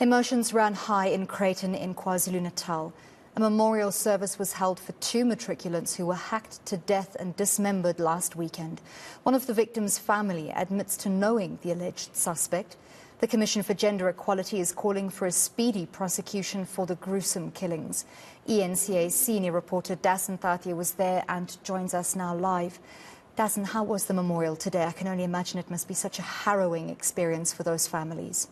Emotions ran high in Creighton in KwaZulu-Natal. A memorial service was held for two matriculants who were hacked to death and dismembered last weekend. One of the victims' family admits to knowing the alleged suspect. The Commission for Gender Equality is calling for a speedy prosecution for the gruesome killings. eNCA senior reporter Dasen Thathiah was there and joins us now live. Dasen, how was the memorial today? I can only imagine it must be such a harrowing experience for those families.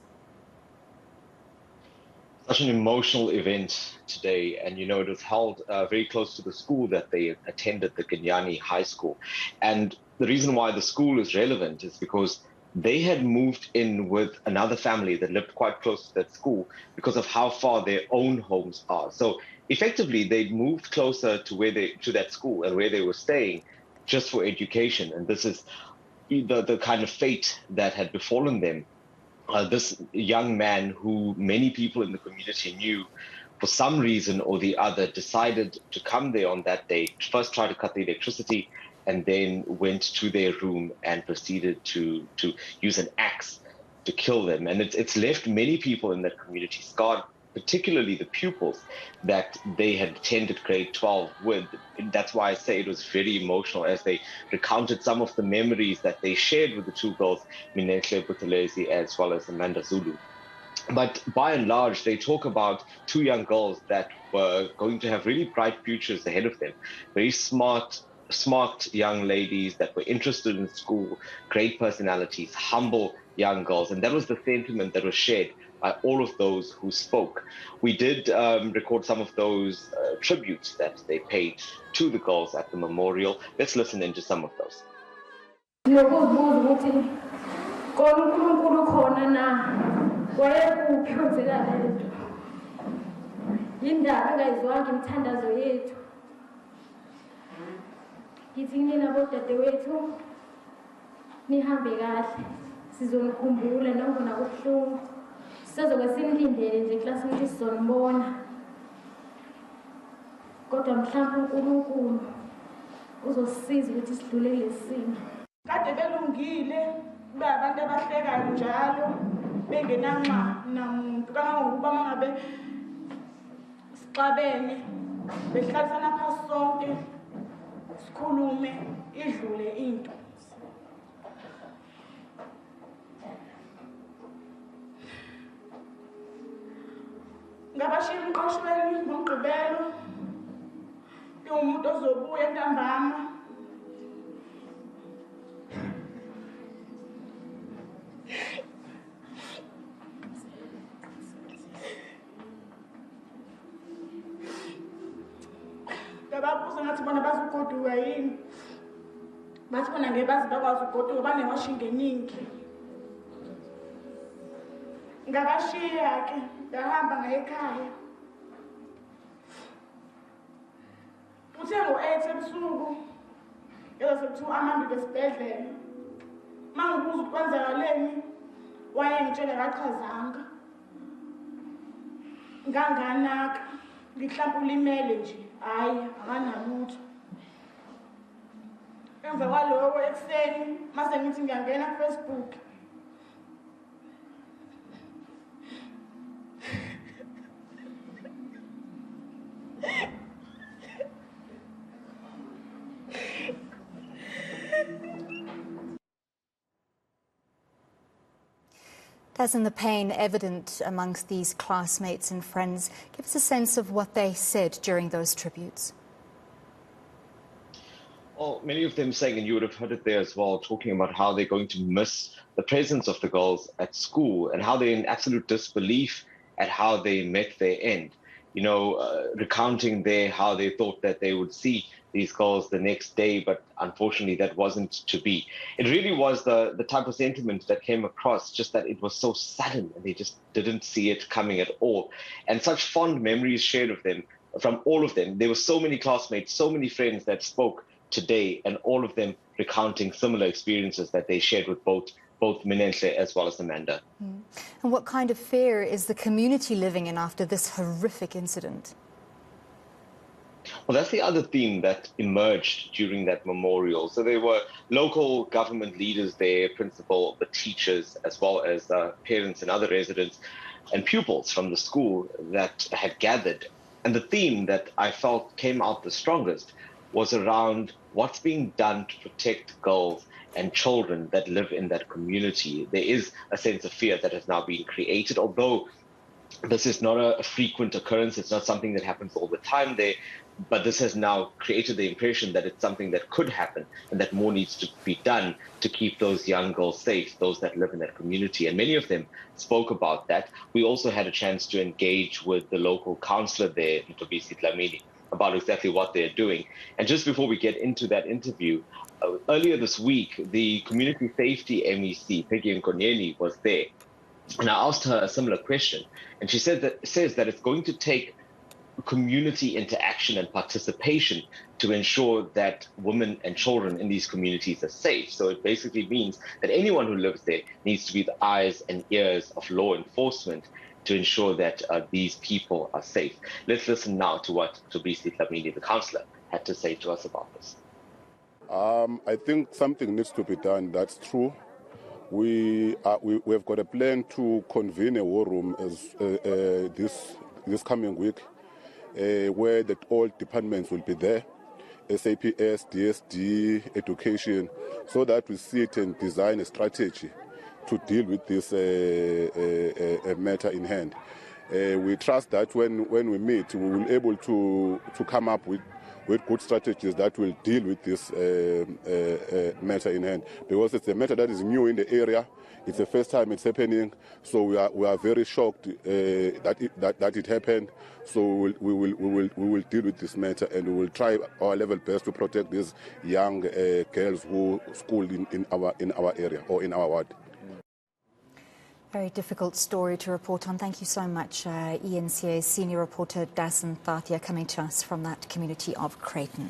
Such an emotional event today, and it was held very close to the school that they attended, the Kenyani High School. And the reason why the school is relevant is because they had moved in with another family that lived quite close to that school because of how far their own homes are. So effectively, they'd moved closer to that school and where they were staying just for education. And this is the kind of fate that had befallen them. This young man, who many people in the community knew, for some reason or the other, decided to come there on that day, first try to cut the electricity, and then went to their room and proceeded to use an axe to kill them. And it's left many people in that community scarred, particularly the pupils that they had attended grade 12 with. That's why I say it was very emotional as they recounted some of the memories that they shared with the two girls, Minenhle, Buthelezi, as well as Amanda Zulu. But by and large, they talk about two young girls that were going to have really bright futures ahead of them. Very smart young ladies that were interested in school, great personalities, humble young girls. And that was the sentiment that was shared by all of those who spoke. We did record some of those tributes that they paid to the girls at the memorial. Let's listen into some of those. Sizomkhumbula nangona kubuhlungu sizobe simlindele nje eklasini ukuthi sizombona kodwa mhlawumbe uNkulunkulu uzosisiza ukuthi sidlule lesimo. Kade belungile kuba abantu abahlekayo njalo bengenama namuntu kangangokuba mangabe sixabene behlalisana phansi sonke sikhulume idlule into. Ngabashila umqashweni ngomgqibelo umuntu ozobuya ntambama ngababuza ngathi bona bazogoduka yini bathi bona ngeke bazi bakwazi ugoduka banewashinga eningi ngabashiya ke ngahamba ngayekhaya uthe ngo-8 ebusuku ezoseku amahamba esibhedlela mangibuza ukuthi kwenzakaleni wayengitshela kachazanga nganganaka mhlawumbe ulimele nje hayi akanalutho emva kwaloko ekuseni mase ngithi ngiyangena kuFacebook Dasen, the pain evident amongst these classmates and friends, give us a sense of what they said during those tributes. Well, many of them saying, and you would have heard it there as well, talking about how they're going to miss the presence of the girls at school and how they're in absolute disbelief at how they met their end. Recounting there how they thought that they would see these girls the next day, but unfortunately that wasn't to be. It really was the type of sentiment that came across, just that it was so sudden and they just didn't see it coming at all. And such fond memories shared of them, from all of them. There were so many classmates, so many friends that spoke today, and all of them recounting similar experiences that they shared with both Minenhle as well as Amanda. And what kind of fear is the community living in after this horrific incident? Well, that's the other theme that emerged during that memorial. So there were local government leaders there, principal, the teachers, as well as parents and other residents and pupils from the school that had gathered. And the theme that I felt came out the strongest was around what's being done to protect girls and children that live in that community. There is a sense of fear that has now been created, although this is not a frequent occurrence. It's not something that happens all the time there, but this has now created the impression that it's something that could happen and that more needs to be done to keep those young girls safe, those that live in that community. And many of them spoke about that. We also had a chance to engage with the local councillor there, Mthobisi Dlamini, about exactly what they're doing. And just before we get into that interview, earlier this week, the community safety MEC, Peggy Nkonyeni, was there. And I asked her a similar question, and she says that it's going to take community interaction and participation to ensure that women and children in these communities are safe. So it basically means that anyone who lives there needs to be the eyes and ears of law enforcement to ensure that these people are safe. Let's listen now to what Mthobisi Dlamini, the councillor, had to say to us about this. I think something needs to be done. That's true. We have got a plan to convene a war room this coming week, where all departments will be there, SAPS, DSD, education, so that we sit and design a strategy to deal with this matter in hand. We trust that when we meet, we will be able to come up with good strategies that will deal with this matter in hand, because it's a matter that is new in the area. It's the first time it's happening, so we are very shocked that it happened. So we will deal with this matter, and we will try our level best to protect these young girls who school in our area or in our ward. Very difficult story to report on. Thank you so much, eNCA senior reporter Dasen Thathiah, coming to us from that community of Creighton.